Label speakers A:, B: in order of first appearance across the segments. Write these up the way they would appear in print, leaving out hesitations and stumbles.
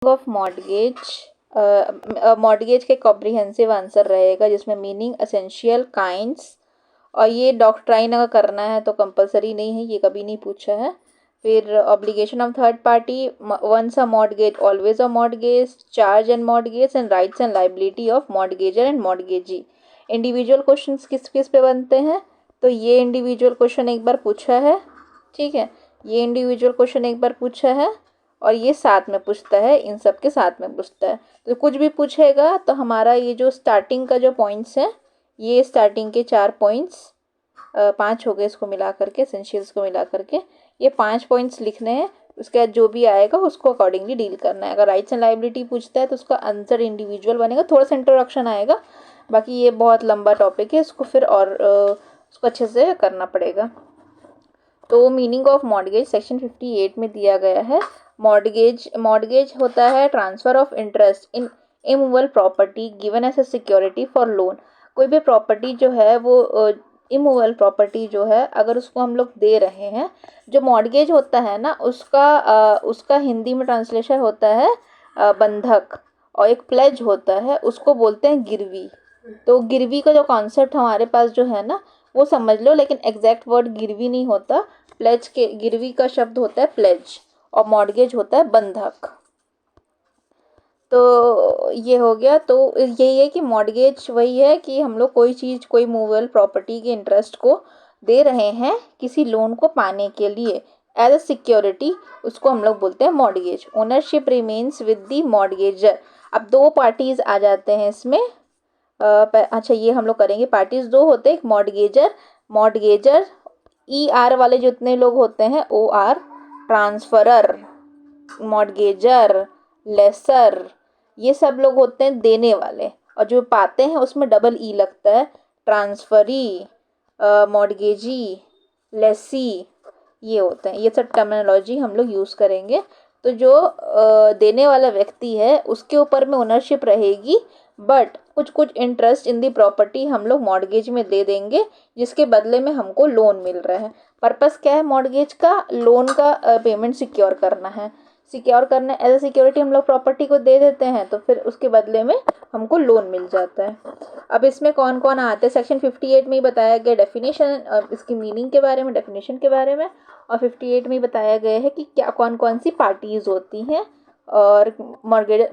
A: Of mortgage, mortgage के comprehensive answer रहेगा जिसमें मीनिंग, एसेंशियल, काइंड्स, और ये डॉक्ट्राइन अगर करना है तो कंपलसरी नहीं है, ये कभी नहीं पूछा है। फिर obligation of third party, once a mortgage always a mortgage, charge and mortgage and rights and liability of mortgagor and mortgagee. Individual question किस किस पे बनते हैं, तो ये इंडिविजुअल क्वेश्चन एक बार पूछा है, ठीक है, ये इंडिविजुअल क्वेश्चन एक बार पूछा है, और ये साथ में पूछता है, इन सब के साथ में पूछता है। तो कुछ भी पूछेगा तो हमारा ये जो स्टार्टिंग का जो पॉइंट्स है, ये स्टार्टिंग के 4 पॉइंट्स, 5 हो गए इसको मिला करके, एसेंशियल्स को मिला करके, ये 5 पॉइंट्स लिखने हैं। उसके बाद जो भी आएगा उसको अकॉर्डिंगली डील करना है। अगर राइट्स एंड लाइबिलिटी पूछता है तो उसका आंसर इंडिविजुअल बनेगा, थोड़ा सा इंट्रोडक्शन आएगा, बाकी ये बहुत लंबा टॉपिक है, इसको फिर और उसको अच्छे से करना पड़ेगा। तो मीनिंग ऑफ मॉर्गेज सेक्शन 58 में दिया गया है। मॉर्गेज होता है transfer of interest in immovable property given as a security for loan. कोई भी प्रॉपर्टी जो है वो इमूवेबल प्रॉपर्टी जो है, अगर उसको हम लोग दे रहे हैं, जो मॉर्गेज होता है ना, उसका हिंदी में ट्रांसलेशन होता है बंधक, और एक प्लेज होता है, उसको बोलते हैं गिरवी। तो गिरवी का जो कॉन्सेप्ट हमारे पास जो है ना, वो समझ लो, लेकिन एग्जैक्ट वर्ड गिरवी नहीं होता, प्लेज के, गिरवी का शब्द होता है प्लेज, और मॉर्गेज होता है बंधक। तो ये हो गया। तो यही है कि मॉर्गेज वही है कि हम लोग कोई चीज़, कोई मूवेबल प्रॉपर्टी के इंटरेस्ट को दे रहे हैं किसी लोन को पाने के लिए एज अ सिक्योरिटी, उसको हम लोग बोलते हैं mortgage. Ownership remains with the mortgagor. अब 2 पार्टीज आ जाते हैं इसमें। अच्छा, ये हम लोग करेंगे, पार्टीज 2 होते हैं, मॉर्गेजर ER वाले जितने लोग होते हैं, OR, ट्रांसफरर, मॉर्गेजर, लेसर, ये सब लोग होते हैं देने वाले, और जो पाते हैं उसमें डबल E लगता है, ट्रांसफरी, मॉर्गेजी, लेसी, ये होते हैं। ये सब टर्मिनोलॉजी हम लोग यूज़ करेंगे। तो जो देने वाला व्यक्ति है उसके ऊपर में ओनरशिप रहेगी, बट कुछ कुछ इंटरेस्ट इन दी प्रॉपर्टी हम लोग मॉर्गेज में दे देंगे, जिसके बदले में हमको लोन मिल रहा है। पर्पस क्या है मॉर्गेज का? लोन का पेमेंट सिक्योर करना है। सिक्योर करना एज ए सिक्योरिटी हम लोग प्रॉपर्टी को दे देते हैं, तो फिर उसके बदले में हमको लोन मिल जाता है। अब इसमें कौन कौन आते हैं, सेक्शन 58 में ही बताया गया डेफिनेशन, इसकी मीनिंग के बारे में, डेफिनेशन के बारे में, और 58 में ही बताया गया है कि क्या कौन कौन सी पार्टीज होती हैं, और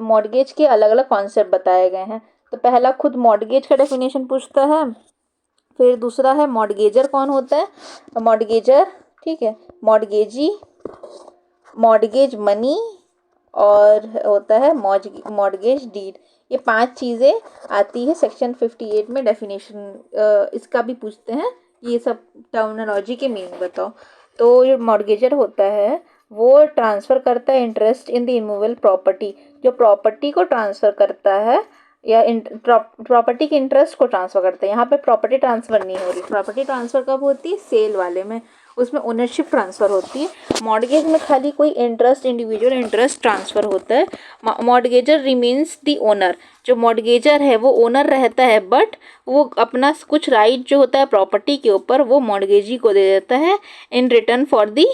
A: मॉर्गेज के अलग अलग कॉन्सेप्ट बताए गए हैं। तो पहला खुद मॉर्गेज का डेफिनेशन पूछता है, फिर दूसरा है मॉर्गेजर कौन होता है, मॉर्गेजर, ठीक है, मॉर्गेजी, मॉर्गेज मनी, और होता है मॉर्गेज डीड। ये 5 चीज़ें आती है सेक्शन 58 में डेफिनेशन, इसका भी पूछते हैं, ये सब टर्मिनोलॉजी के मीनिंग बताओ। तो जो मॉर्गेजर होता है वो ट्रांसफ़र करता है interest in the immovable property, जो प्रॉपर्टी को ट्रांसफ़र करता है, या प्रॉपर्टी के इंटरेस्ट को ट्रांसफ़र करता है। यहाँ पे प्रॉपर्टी ट्रांसफ़र नहीं हो रही, प्रॉपर्टी ट्रांसफ़र कब होती है? सेल वाले में, उसमें ओनरशिप ट्रांसफ़र होती है। मॉर्गेज में खाली कोई इंटरेस्ट, इंडिविजुअल इंटरेस्ट ट्रांसफ़र होता है। मॉर्गेजर रिमेन्स दी ओनर, जो मॉर्गेजर है वो ओनर रहता है, बट वो अपना कुछ राइट जो होता है प्रॉपर्टी के ऊपर वो मॉर्गेजी को दे देता है in return for the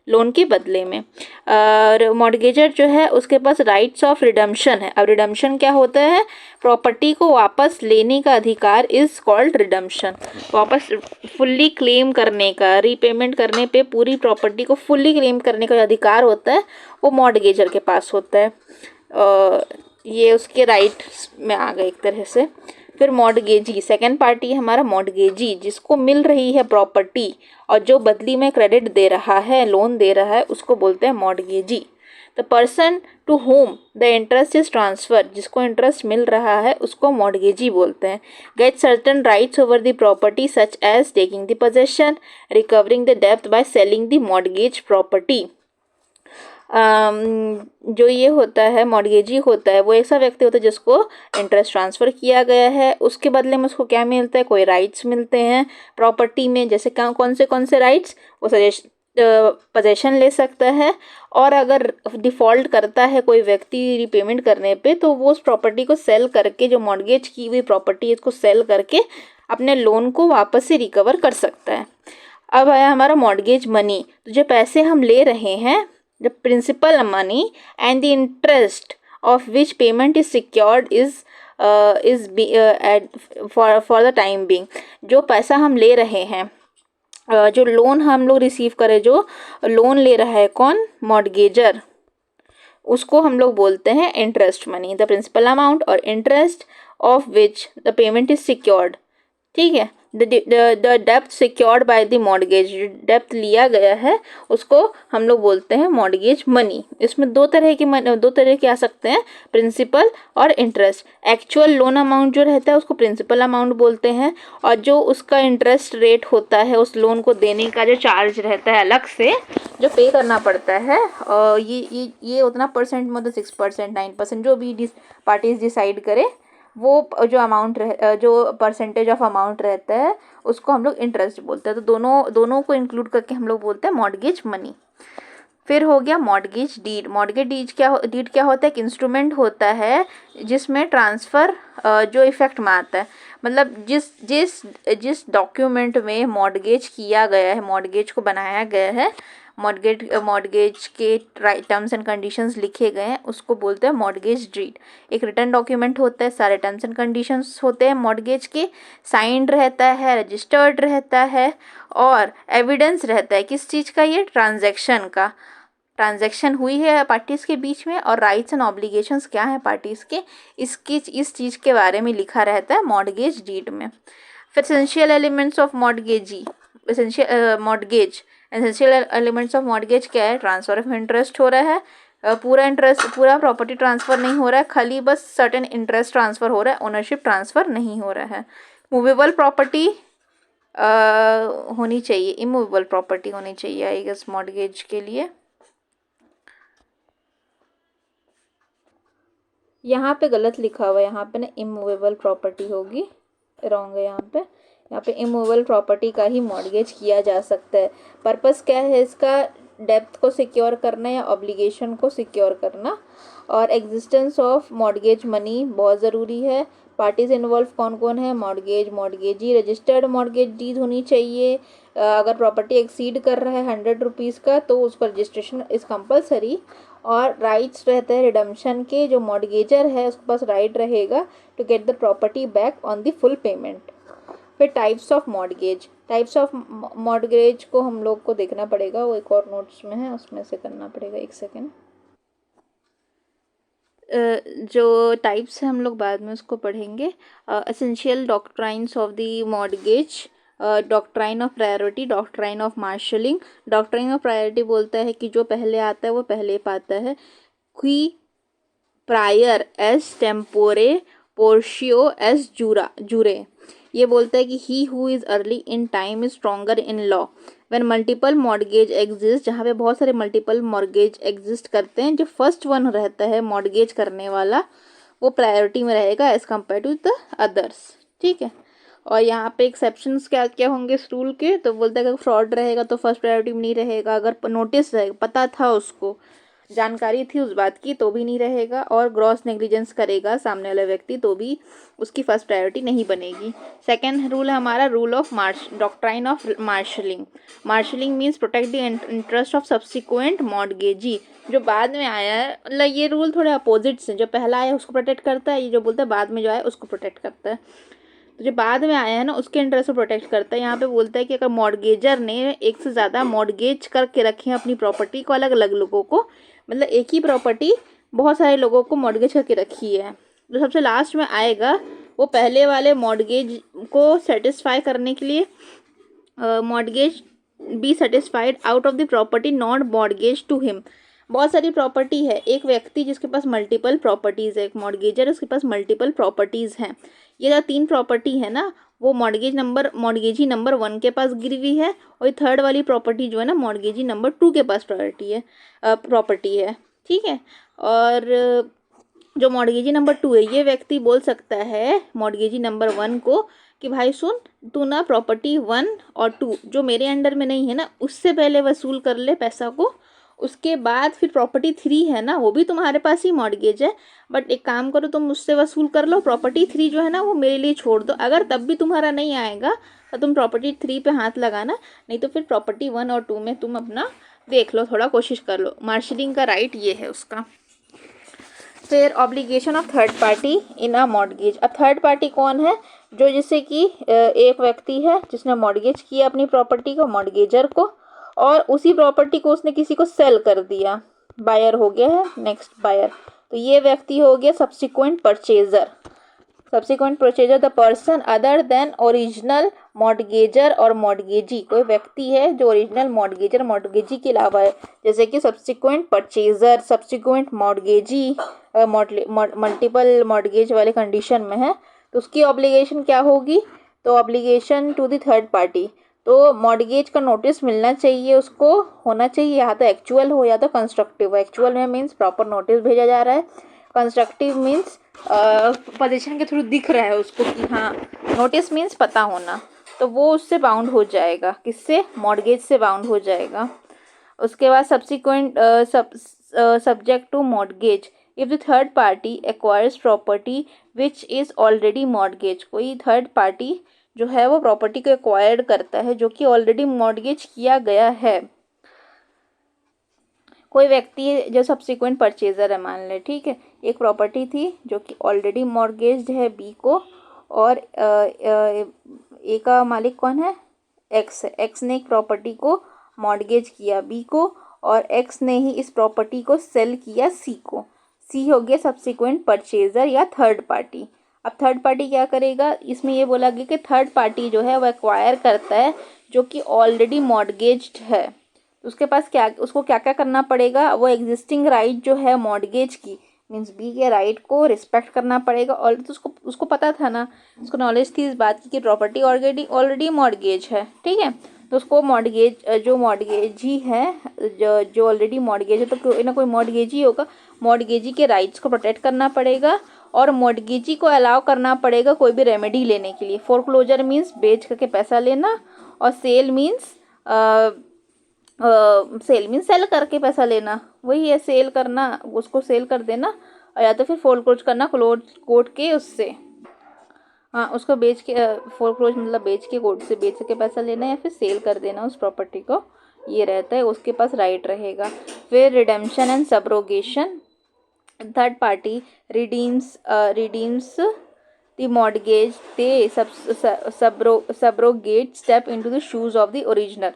A: loan के बदले में। और मॉर्गेजर जो है उसके पास राइट्स ऑफ रिडम्पशन है। अब रिडम्पशन क्या होता है? प्रॉपर्टी को वापस लेने का अधिकार इज कॉल्ड रिडम्पशन। वापस फुल्ली क्लेम करने का, रीपेमेंट करने पे पूरी प्रॉपर्टी को फुल्ली क्लेम करने का अधिकार होता है, वो मॉर्गेजर के पास होता है। ये उसके राइट्स में आ गए एक तरह से। फिर मॉर्गेजी, सेकेंड पार्टी है हमारा मॉर्गेजी, जिसको मिल रही है प्रॉपर्टी और जो बदली में क्रेडिट दे रहा है, लोन दे रहा है, उसको बोलते हैं mortgagee. The person to whom the interest is transfer, जिसको इंटरेस्ट मिल रहा है उसको मॉर्गेजी बोलते हैं। Get certain rights over the property such as taking the possession, recovering the डेब्ट by selling the mortgage property. जो ये होता है मॉर्गेजी होता है, वो ऐसा व्यक्ति होता है जिसको इंटरेस्ट ट्रांसफ़र किया गया है, उसके बदले में उसको क्या मिलता है? कोई राइट्स मिलते हैं प्रॉपर्टी में। जैसे कौन से राइट्स? वो पोजेशन ले सकता है, और अगर डिफ़ॉल्ट करता है कोई व्यक्ति रिपेमेंट करने पे, तो वो उस प्रॉपर्टी को सेल करके, जो मॉर्गेज की हुई प्रॉपर्टी है इसको सेल करके अपने लोन को वापस से रिकवर कर सकता है। अब है हमारा मॉर्गेज मनी, तो जो पैसे हम ले रहे हैं the principal money and the interest of which payment is secured is for the time being. जो पैसा हम ले रहे हैं, जो लोन हम लोग रिसीव करें, जो लोन ले रहा है कौन, मॉर्गेजर, उसको हम लोग बोलते हैं interest money. The principal amount और interest of which the payment is secured, ठीक है। द डेप्थ सिक्योर्ड बाय द मॉर्गेज, डेप्थ लिया गया है उसको हम लोग बोलते हैं मॉर्गेज मनी। इसमें दो तरह के आ सकते हैं, प्रिंसिपल और इंटरेस्ट। एक्चुअल लोन अमाउंट जो रहता है उसको प्रिंसिपल अमाउंट बोलते हैं, और जो उसका इंटरेस्ट रेट होता है, उस लोन को देने का जो चार्ज रहता है अलग से जो पे करना पड़ता है, और ये उतना परसेंट, मतलब 6%, 9%, जो भी पार्टीज डिसाइड करे, वो जो अमाउंट जो परसेंटेज ऑफ अमाउंट रहता है उसको हम लोग इंटरेस्ट बोलते हैं। तो दोनों को इंक्लूड करके हम लोग बोलते हैं मॉर्गेज मनी। फिर हो गया मॉर्गेज डीड। मॉर्गेज डीड क्या होता है, एक इंस्ट्रूमेंट होता है जिसमें ट्रांसफ़र जो इफेक्ट में आता है, मतलब जिस डॉक्यूमेंट में मॉर्गेज किया गया है, मॉर्गेज को बनाया गया है, मॉर्गेज के टर्म्स एंड कंडीशंस लिखे गए हैं, उसको बोलते हैं मॉर्गेज डीड। एक रिटन डॉक्यूमेंट होता है, सारे टर्म्स एंड कंडीशंस होते हैं मॉर्गेज के, साइंड रहता है, रजिस्टर्ड रहता है, और एविडेंस रहता है किस चीज़ का, ये ट्रांजैक्शन का, ट्रांजैक्शन हुई है पार्टीज के बीच में, और राइट्स एंड ऑब्लिगेशंस क्या है पार्टीज के, इस चीज़ के बारे में लिखा रहता है मॉर्गेज डीड में। फिर essential elements of essential elements of mortgage क्या है, ट्रांसफर ऑफ इंटरेस्ट हो रहा है, पूरा प्रॉपर्टी ट्रांसफर नहीं हो रहा है, खाली बस सर्टेन इंटरेस्ट ट्रांसफर हो रहा है, ओनरशिप ट्रांसफर नहीं हो रहा है। मूवेबल प्रॉपर्टी होनी चाहिए, इमूवेबल प्रॉपर्टी होनी चाहिए आई गेस मॉर्गेज के लिए। यहाँ पे गलत लिखा हुआ है, यहाँ पे ना इमूवेबल प्रॉपर्टी होगी, रॉन्ग है यहाँ पे इमूवेबल प्रॉपर्टी का ही मॉर्गेज किया जा सकता है। पर्पस क्या है इसका, डेप्थ को सिक्योर करना या ऑब्लिगेशन को सिक्योर करना, और एग्जिस्टेंस ऑफ मॉर्गेज मनी बहुत ज़रूरी है। पार्टीज इन्वॉल्व कौन कौन है, mortgage, mortgagee, registered mortgage deed होनी चाहिए। अगर प्रॉपर्टी एक्सीड कर रहा है 100 रुपीज़ का तो उसका रजिस्ट्रेशन इज़ कंपलसरी, और राइट्स रहते हैं रिडम्पशन के, जो मॉर्गेजर है उसके पास राइट रहेगा to get the property back on the full payment. फिर टाइप्स ऑफ मॉर्गेज को हम लोग को देखना पड़ेगा, वो एक और नोट्स में है उसमें से करना पड़ेगा, एक सेकेंड। जो टाइप्स है हम लोग बाद में उसको पढ़ेंगे। Essential doctrines of the mortgage, doctrine of priority, doctrine of marshalling. Doctrine of priority बोलता है कि जो पहले आता है वो पहले पाता है। क्वी प्रायर एस टेम्पोरे पोर्शियो एस जूरे, ये बोलता है कि he who is early in time is stronger in law. When multiple mortgage exist, जहाँ पे बहुत सारे मल्टीपल मॉर्गेज एग्जिस्ट करते हैं, जो फर्स्ट वन रहता है मॉर्गेज करने वाला वो प्रायोरिटी में रहेगा as compare to the others, ठीक है। और यहाँ पे एक्सेप्शंस क्या क्या होंगे इस रूल के, तो बोलता है अगर फ्रॉड रहेगा तो फर्स्ट प्रायोरिटी में नहीं रहेगा, अगर नोटिस रहेगा, पता था उसको, जानकारी थी उस बात की तो भी नहीं रहेगा, और ग्रॉस नेग्लिजेंस करेगा सामने वाला व्यक्ति तो भी उसकी फर्स्ट प्रायोरिटी नहीं बनेगी। सेकेंड रूल है हमारा rule of doctrine of marshalling. Marshalling means protect the interest of subsequent mortgagee. जो बाद में आया है, मतलब ये रूल थोड़े अपोजिट्स हैं, जो पहला आया उसको प्रोटेक्ट करता है, ये जो बोलता है बाद में जो आया उसको प्रोटेक्ट करता है। तो जो बाद में आया है ना उसके इंटरेस्ट को प्रोटेक्ट करता है। यहाँ पे बोलता है कि अगर मॉर्गेजर ने एक से ज़्यादा मॉर्गेज करके रखे हैं अपनी प्रॉपर्टी को अलग अलग लोगों को, मतलब एक ही प्रॉपर्टी बहुत सारे लोगों को मॉर्गेज करके रखी है, जो सबसे लास्ट में आएगा वो पहले वाले मॉर्गेज को सेटिस्फाई करने के लिए mortgage be satisfied out of the property not mortgage to him. बहुत सारी प्रॉपर्टी है, एक व्यक्ति जिसके पास मल्टीपल प्रॉपर्टीज़ है, एक मॉर्गेजर उसके पास मल्टीपल प्रॉपर्टीज़ हैं, ये जो 3 प्रॉपर्टी है ना वो मॉर्गेजी नंबर 1 के पास गिरवी है, और थर्ड वाली प्रॉपर्टी जो है ना मॉर्गेजी नंबर 2 के पास प्रॉपर्टी है, ठीक है। और जो मॉर्गेजी नंबर 2 है ये व्यक्ति बोल सकता है मॉर्गेजी नंबर 1 को कि भाई सुन, तू ना प्रॉपर्टी 1 और 2 जो मेरे अंडर में नहीं है ना उससे पहले वसूल कर ले पैसा को, उसके बाद फिर प्रॉपर्टी 3 है ना वो भी तुम्हारे पास ही मॉर्गेज है, बट एक काम करो तुम मुझसे वसूल कर लो, प्रॉपर्टी 3 जो है ना वो मेरे लिए छोड़ दो। अगर तब भी तुम्हारा नहीं आएगा तो तुम प्रॉपर्टी 3 पे हाथ लगाना, नहीं तो फिर प्रॉपर्टी 1 और 2 में तुम अपना देख लो, थोड़ा कोशिश कर लो, मार्शलिंग का राइट ये है उसका। फिर obligation of third party in a mortgage. अब थर्ड पार्टी कौन है? जो जैसे कि एक व्यक्ति है जिसने मॉर्गेज किया अपनी प्रॉपर्टी को मॉर्गेजर को, और उसी प्रॉपर्टी को उसने किसी को सेल कर दिया, बायर हो गया है, नेक्स्ट बायर। तो ये व्यक्ति हो गया subsequent purchaser. Subsequent purchaser the person other than original mortgagor और मॉर्गेजी। कोई व्यक्ति है जो ओरिजिनल मॉर्गेजर मॉर्गेजी के अलावा है, जैसे कि subsequent purchaser, subsequent mortgagee, multiple mortgage वाले कंडीशन में है, तो उसकी ऑब्लिगेशन क्या होगी? तो obligation to the third party. तो मॉर्गेज का नोटिस मिलना चाहिए, उसको होना चाहिए, या तो एक्चुअल हो या तो कंस्ट्रक्टिव। एक्चुअल में मीन्स प्रॉपर नोटिस भेजा जा रहा है, कंस्ट्रक्टिव मीन्स पोजीशन के थ्रू दिख रहा है उसको कि हाँ, नोटिस मीन्स पता होना, तो वो उससे बाउंड हो जाएगा। किससे? मॉर्गेज से बाउंड हो जाएगा। उसके बाद subsequent subject to mortgage if the third party acquires property which is already mortgage. कोई थर्ड पार्टी जो है वो प्रॉपर्टी को एक्वायर्ड करता है जो कि ऑलरेडी मॉर्गेज किया गया है। कोई व्यक्ति जो सब्सिक्वेंट परचेजर है, मान ले, ठीक है, एक प्रॉपर्टी थी जो कि ऑलरेडी मॉर्गेज्ड है बी को, और ए का मालिक कौन है? एक्स है। एक्स ने एक प्रॉपर्टी को मॉर्गेज किया बी को, और एक्स ने ही इस प्रॉपर्टी को सेल किया सी को। सी हो गया सब्सिक्वेंट परचेजर या थर्ड पार्टी। अब थर्ड पार्टी क्या करेगा? इसमें ये बोला गया कि थर्ड पार्टी जो है वो एक्वायर करता है जो कि ऑलरेडी मॉर्गेज्ड है। उसके पास क्या, उसको क्या क्या करना पड़ेगा? वो एग्जिस्टिंग राइट जो है मॉर्गेज की, मीन्स बी के राइट को रिस्पेक्ट करना पड़ेगा। और तो उसको पता था ना, उसको नॉलेज थी इस बात की कि प्रॉपर्टी ऑलरेडी ऑलरेडी मॉर्गेज है, ठीक है। तो उसको मॉर्गेज, जो मॉर्गेजी है, जो ऑलरेडी मॉर्गेज है, तो कोई ना कोई मॉर्गेजी होगा, मॉर्गेजी के राइट्स को प्रोटेक्ट करना पड़ेगा, और मॉर्गेजी को अलाउ करना पड़ेगा कोई भी रेमेडी लेने के लिए। फोरक्लोजर मीन्स बेच करके पैसा लेना, और sale means sale mean sale करके पैसा लेना, वही है सेल करना, उसको सेल कर देना, और या तो फिर फोरक्लोज करना क्लोज कोर्ट के उससे, हाँ, उसको बेच के, फोरक्लोज मतलब बेच के, कोर्ट से बेच के पैसा लेना, या फिर सेल कर देना उस प्रॉपर्टी को, ये रहता है, उसके पास राइट रहेगा। फिर redemption and subrogation. Third party redeems the mortgage, they subrogate step into the shoes of the original.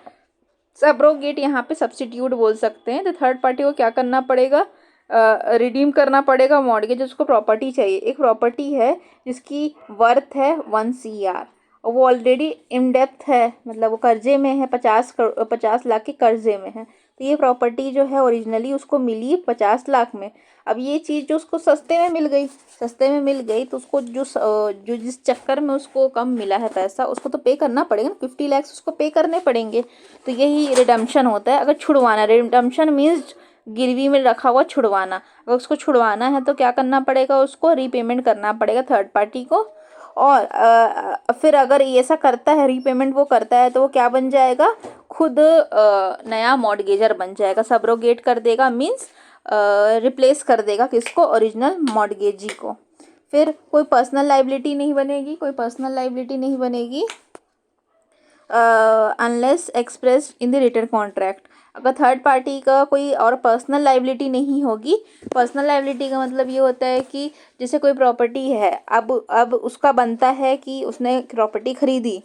A: Subrogate यहाँ पे सब्स्टिट्यूट बोल सकते हैं। तो थर्ड पार्टी को क्या करना पड़ेगा? रिडीम करना पड़ेगा मॉर्गेज। उसको प्रॉपर्टी चाहिए, एक प्रॉपर्टी है जिसकी वर्थ है 1 CR, और वो ऑलरेडी इन डेप्थ है, मतलब वो कर्जे में है, 50 लाख के कर्जे में है। तो ये प्रॉपर्टी जो है ओरिजिनली उसको मिली 50 लाख में। अब ये चीज़ जो उसको सस्ते में मिल गई, तो उसको जो जिस चक्कर में उसको कम मिला है पैसा, उसको तो पे करना पड़ेगा ना, 50 लाख उसको पे करने पड़ेंगे। तो यही रिडम्पशन होता है। अगर छुड़वाना, रिडम्पशन मीन्स गिरवी में रखा हुआ छुड़वाना, अगर उसको छुड़वाना है तो क्या करना पड़ेगा? उसको रीपेमेंट करना पड़ेगा थर्ड पार्टी को। और फिर अगर ये ऐसा करता है, रीपेमेंट वो करता है, तो वो क्या बन जाएगा? खुद नया मॉर्गेजर बन जाएगा, सबरोगेट कर देगा, मीन्स रिप्लेस कर देगा किसको? ओरिजिनल मॉर्गेजी को। फिर कोई पर्सनल लाइबिलिटी नहीं बनेगी unless expressed in the written contract. अगर थर्ड पार्टी का कोई और पर्सनल लाइबिलिटी नहीं होगी। पर्सनल लाइबिलिटी का मतलब ये होता है कि जैसे कोई प्रॉपर्टी है, अब उसका बनता है कि उसने प्रॉपर्टी खरीदी,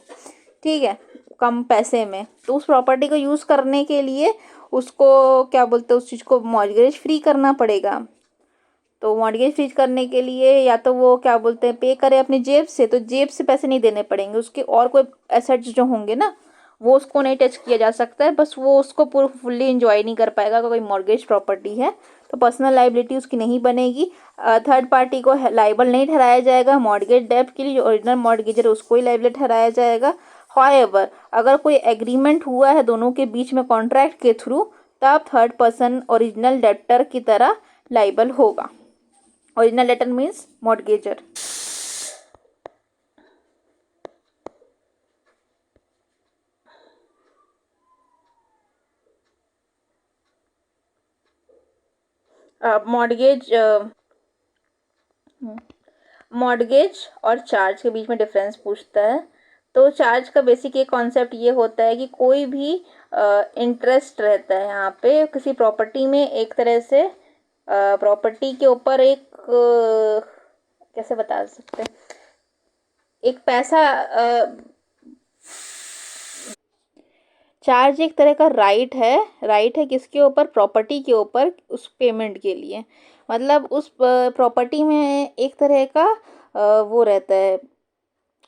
A: ठीक है, कम पैसे में, तो उस प्रॉपर्टी को यूज़ करने के लिए उसको क्या बोलते हैं, उस चीज़ को मॉर्गेज फ्री करना पड़ेगा। तो मॉर्गेज फ्री करने के लिए या तो वो क्या बोलते हैं, पे करे अपनी जेब से, तो जेब से पैसे नहीं देने पड़ेंगे, उसके और कोई एसेट्स जो होंगे ना, वो उसको नहीं टच किया जा सकता है, बस वो उसको पूरा फुल्ली इंजॉय नहीं कर पाएगा अगर कोई मॉर्गेज प्रॉपर्टी है। तो पर्सनल लाइबिलिटी उसकी नहीं बनेगी। थर्ड पार्टी को लाइबल नहीं ठहराया जाएगा मॉर्गेज डेब्ट के लिए, जो ओरिजिनल मॉर्गेजर उसको ही लाइबल ठहराया जाएगा। हाउएवर, अगर कोई एग्रीमेंट हुआ है दोनों के बीच में कॉन्ट्रैक्ट के थ्रू, तब थर्ड पर्सन ओरिजिनल डेप्टर की तरह लाइबल होगा। Original debtor means mortgagor. Mortgage mortgage और चार्ज के बीच में डिफरेंस पूछता है। तो चार्ज का बेसिक ये कॉन्सेप्ट ये होता है कि कोई भी इंटरेस्ट रहता है यहाँ पे किसी प्रॉपर्टी में, एक तरह से प्रॉपर्टी के ऊपर एक कैसे बता सकते हैं, एक पैसा चार्ज एक तरह का राइट है किसके ऊपर, प्रॉपर्टी के ऊपर, उस पेमेंट के लिए। मतलब उस प्रॉपर्टी में एक तरह का वो रहता है,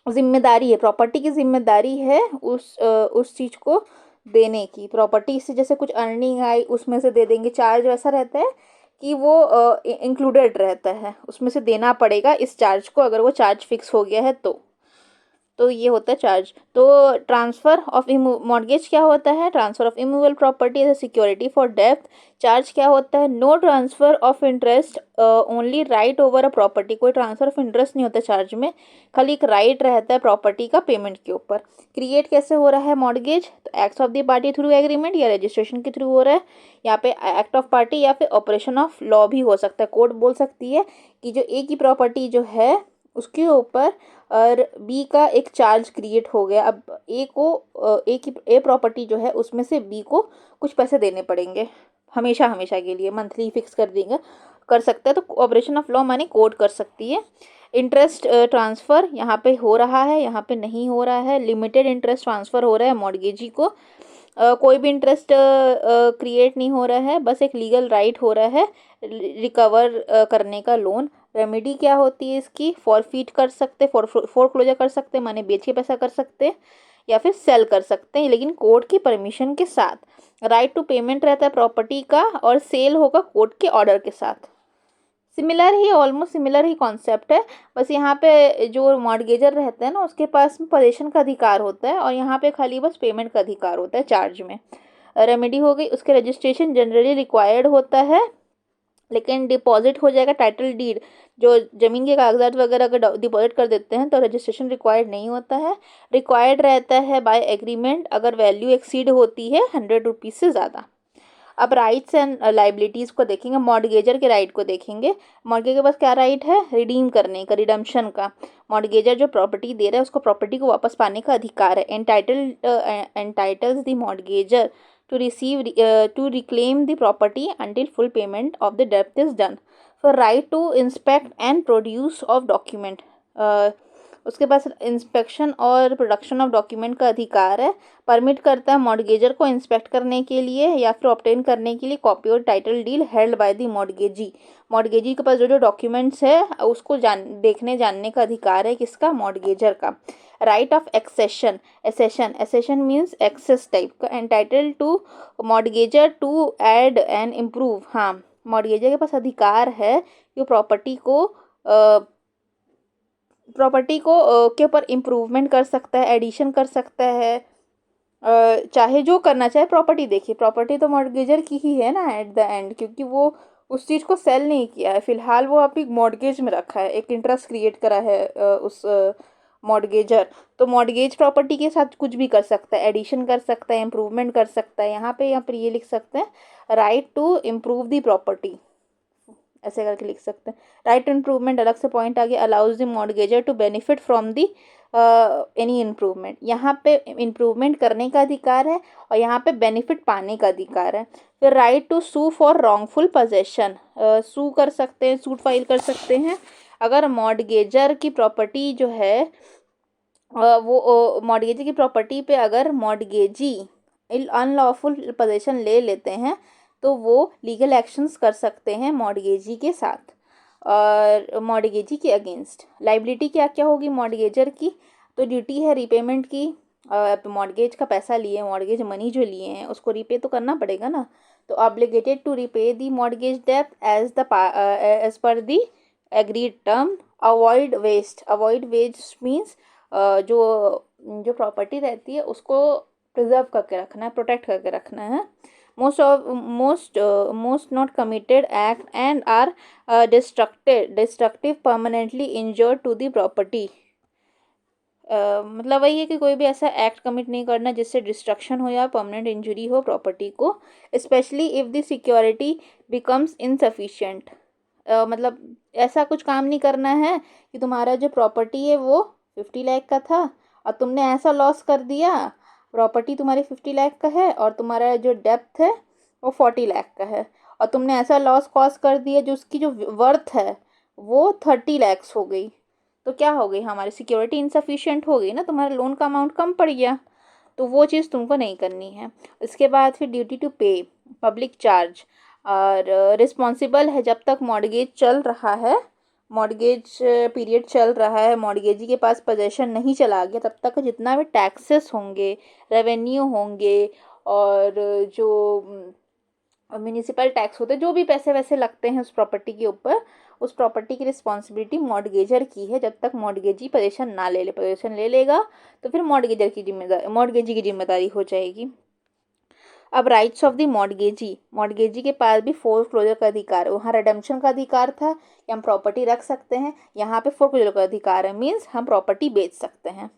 A: जिम्मेदारी है, प्रॉपर्टी की जिम्मेदारी है उस चीज को देने की। प्रॉपर्टी से जैसे कुछ अर्निंग आई उसमें से दे देंगे, चार्ज वैसा रहता है कि वो इंक्लूडेड रहता है, उसमें से देना पड़ेगा इस चार्ज को, अगर वो चार्ज फिक्स हो गया है तो ये होता है चार्ज। तो ट्रांसफर ऑफ मॉर्गेज क्या होता है, transfer of immovable property as a security for डेप्थ। चार्ज क्या होता है, no transfer of interest, only right over a property. कोई ट्रांसफर ऑफ इंटरेस्ट नहीं होता चार्ज में, खाली एक राइट रहता है प्रॉपर्टी का पेमेंट के ऊपर। क्रिएट कैसे हो रहा है मॉर्गेज, तो acts of the party through agreement या रजिस्ट्रेशन के थ्रू हो रहा है। यहाँ पे एक्ट ऑफ पार्टी या फिर ऑपरेशन ऑफ लॉ भी हो सकता है। कोर्ट बोल सकती है कि जो ए की प्रॉपर्टी जो है उसके ऊपर और बी का एक चार्ज क्रिएट हो गया, अब ए प्रॉपर्टी जो है उसमें से बी को कुछ पैसे देने पड़ेंगे हमेशा हमेशा के लिए, मंथली फिक्स कर देंगे, कर सकता है। तो ऑपरेशन ऑफ लॉ माने कोर्ट कर सकती है। इंटरेस्ट ट्रांसफ़र यहाँ पे हो रहा है, यहाँ पे नहीं हो रहा है। लिमिटेड इंटरेस्ट ट्रांसफ़र हो रहा है मॉर्गेजी को, कोई भी इंटरेस्ट क्रिएट नहीं हो रहा है, बस एक लीगल राइट हो रहा है रिकवर करने का लोन। रेमेडी क्या होती है इसकी, फॉरफीट कर सकते, फोरक्लोजर कर सकते माने बेच के पैसा कर सकते, या फिर सेल कर सकते हैं लेकिन कोर्ट की परमिशन के साथ। राइट टू पेमेंट रहता है प्रॉपर्टी का, और सेल होगा कोर्ट के ऑर्डर के साथ। सिमिलर ही, ऑलमोस्ट सिमिलर ही कॉन्सेप्ट है, बस यहाँ पे जो मॉर्गेजर रहता है ना उसके पास में पोजेशन का अधिकार होता है और यहाँ पे खाली बस पेमेंट का अधिकार होता है चार्ज में। रेमेडी हो गई, उसके रजिस्ट्रेशन जनरली रिक्वायर्ड होता है, लेकिन डिपॉजिट हो जाएगा टाइटल डीड, जो ज़मीन के कागजात वगैरह अगर डिपॉजिट कर देते हैं तो रजिस्ट्रेशन रिक्वायर्ड नहीं होता है। रिक्वायर्ड रहता है बाय एग्रीमेंट अगर वैल्यू एक्सीड होती है 100 रुपीज़ से ज़्यादा। अब राइट्स एंड लाइबिलिटीज़ को देखेंगे, मॉर्गेजर के राइट को देखेंगे। मॉर्गेज के पास क्या राइट है, रिडीम करने का, रिडम्पशन का। मॉर्गेजर जो प्रॉपर्टी दे रहा है उसको प्रॉपर्टी को वापस पाने का अधिकार है। Entities the mortgagor to receive to reclaim the property until full payment of the debt is done. For right to inspect and produce of document, उसके पास इंस्पेक्शन और प्रोडक्शन ऑफ डॉक्यूमेंट का अधिकार है। परमिट करता है मॉर्गेजर को inspect करने के लिए या फिर ऑब्टेन करने के लिए कॉपी और title deal held by the mortgagee. Mortgagee के पास जो जो डॉक्यूमेंट्स है उसको देखने जानने का अधिकार है किसका, मॉर्गेजर का। Right of accession, accession means access type का। Entitle to mortgagor to add and improve, हाँ मॉर्गेजर के पास अधिकार है कि प्रॉपर्टी को के ऊपर इम्प्रूवमेंट कर सकता है, एडिशन कर सकता है, चाहे जो करना चाहे। प्रॉपर्टी देखिए, प्रॉपर्टी तो मॉर्गेजर की ही है ना एट द एंड, क्योंकि वो उस चीज़ को सेल नहीं किया है, फिलहाल वो आपकी मॉर्गेज में रखा है, एक इंटरेस्ट क्रिएट करा है उस मॉर्गेजर। तो मॉर्गेज प्रॉपर्टी के साथ कुछ भी कर सकता है, एडिशन कर सकता है, इम्प्रूवमेंट कर सकता है। यहाँ पर ये लिख सकते हैं right to improve the property, ऐसे करके लिख सकते हैं। राइट टू इम्प्रूवमेंट अलग से पॉइंट आगे, allows the mortgagor to benefit from the any improvement. यहाँ पे इम्प्रूवमेंट करने का अधिकार है और यहाँ पे बेनिफिट पाने का अधिकार है। फिर right to sue for wrongful possession, sue कर सकते हैं, सूट फाइल कर सकते हैं अगर मॉर्गेजर की प्रॉपर्टी जो है वो मॉर्गेजी की प्रॉपर्टी पे अगर मॉर्गेजी अनलॉफुल पोजेशन ले लेते हैं तो वो लीगल एक्शंस कर सकते हैं मॉर्गेजी के साथ और मॉर्गेजी के अगेंस्ट। लाइबिलिटी क्या क्या होगी मॉर्गेजर की, तो ड्यूटी है रीपेमेंट की। मॉर्गेज का पैसा लिए, मॉर्गेज मनी जो लिए हैं उसको रीपे तो करना पड़ेगा ना, तो obligated to repay the mortgage डेब्ट as per the agreed term. Avoid waste means जो प्रॉपर्टी रहती है उसको प्रिजर्व करके रखना है, प्रोटेक्ट करके रखना है। most not committed act and are destructive permanently injured to the property। मतलब वही है कि कोई भी ऐसा एक्ट कमिट नहीं करना जिससे डिस्ट्रक्शन हो या परमानेंट इंजरी हो प्रॉपर्टी को, specially if the security becomes insufficient. मतलब ऐसा कुछ काम नहीं करना है कि तुम्हारा जो प्रॉपर्टी है वो 50 लाख का था और तुमने ऐसा लॉस कर दिया, प्रॉपर्टी तुम्हारी 50 लाख का है और तुम्हारा जो डेप्थ है वो 40 लाख का है, और तुमने ऐसा लॉस कॉज कर दिया जो उसकी जो वर्थ है वो 30 लैक्स हो गई, तो क्या हो गई, हमारी सिक्योरिटी इनसफिशिएंट हो गई ना, तुम्हारा लोन का अमाउंट कम पड़ गया। तो वो चीज़ तुमको नहीं करनी है। इसके बाद फिर ड्यूटी टू पे पब्लिक चार्ज, और रिस्पॉन्सिबल है जब तक मॉडगेज चल रहा है, मॉडगेज पीरियड चल रहा है, मॉडगेजी के पास पोजेसन नहीं चला गया, तब तक जितना भी टैक्सेस होंगे, रेवेन्यू होंगे, और जो म्यूनिसिपल टैक्स होते हैं, जो भी पैसे वैसे लगते हैं उस प्रॉपर्टी के ऊपर, उस प्रॉपर्टी की रिस्पॉन्सिबिलिटी मॉडगेजर की है, जब तक मॉडगेजी पोजेसन ना ले ले। पोजेसन ले लेगा तो फिर मॉडगेजर की जिम्मेदारी, मॉडगेजी की जिम्मेदारी हो जाएगी। अब rights of the mortgagee, mortgagee के पास भी फोरक्लोजर का अधिकार है। वहाँ रिडेम्पशन का अधिकार था कि हम प्रॉपर्टी रख सकते हैं, यहाँ पे फोरक्लोजर का अधिकार है, मीन्स हम प्रॉपर्टी बेच सकते हैं।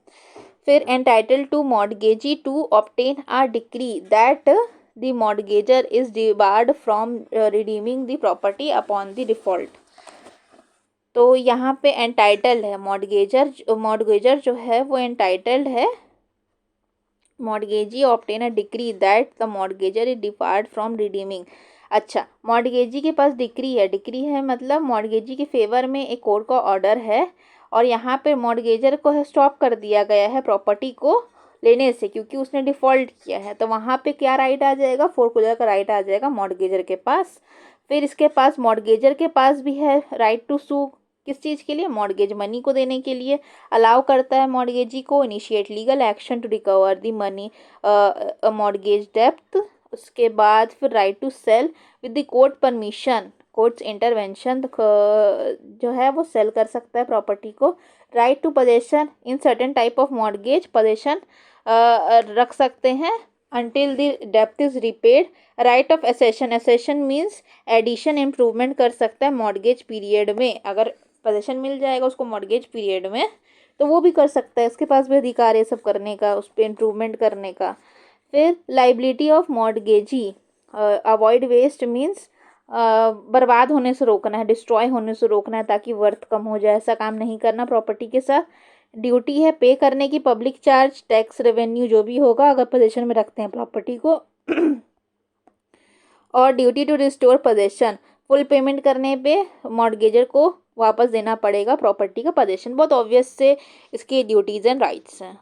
A: फिर entitle to mortgagee to obtain a decree that the mortgagor is debarred from redeeming the property upon the default. तो यहाँ पे एंटाइटल्ड है मॉडगेजर, मॉडगेजर जो है वो एंटाइटल्ड है, mortgagee obtain a decree that the mortgagor is debarred from redeeming. अच्छा, mortgagee के पास डिक्री है, डिक्री है मतलब मॉडगेजी के फेवर में एक कोर्ट का ऑर्डर है, और यहाँ पे मॉडगेजर को स्टॉप कर दिया गया है प्रॉपर्टी को लेने से, क्योंकि उसने डिफ़ॉल्ट किया है। तो वहाँ पे क्या राइट आ जाएगा, फोरक्लोजर का राइट आ जाएगा मॉडगेजर के पास। फिर इसके पास मॉडगेजर के पास भी है राइट टू सू, किस चीज़ के लिए, मॉडगेज मनी को देने के लिए। अलाउ करता है मॉडगेजी को initiate legal action to recover the money mortgage डेप्थ। उसके बाद फिर right to sell with the court permission, court's intervention जो है वो सेल कर सकता है प्रॉपर्टी को। Right to possession in certain type of mortgage, possession रख सकते हैं until the debt is repaid। Right of accession, accession means addition improvement कर सकता है मॉडगेज पीरियड में, अगर पोजेसन मिल जाएगा उसको मॉडगेज पीरियड में तो वो भी कर सकता है, इसके पास भी अधिकार है सब करने का, उस पर इम्प्रूवमेंट करने का। फिर liability of mortgagee, avoid waste means बर्बाद होने से रोकना है, डिस्ट्रॉय होने से रोकना है, ताकि वर्थ कम हो जाए, ऐसा काम नहीं करना प्रॉपर्टी के साथ। ड्यूटी है पे करने की पब्लिक चार्ज, टैक्स, रेवेन्यू जो भी होगा अगर पोजेसन में रखते हैं प्रॉपर्टी को। और duty to restore possession, full payment करने पे मॉडगेजर को वापस देना पड़ेगा प्रॉपर्टी का पोजेसन। बहुत ऑब्वियस से इसकी ड्यूटीज़ एंड राइट्स हैं।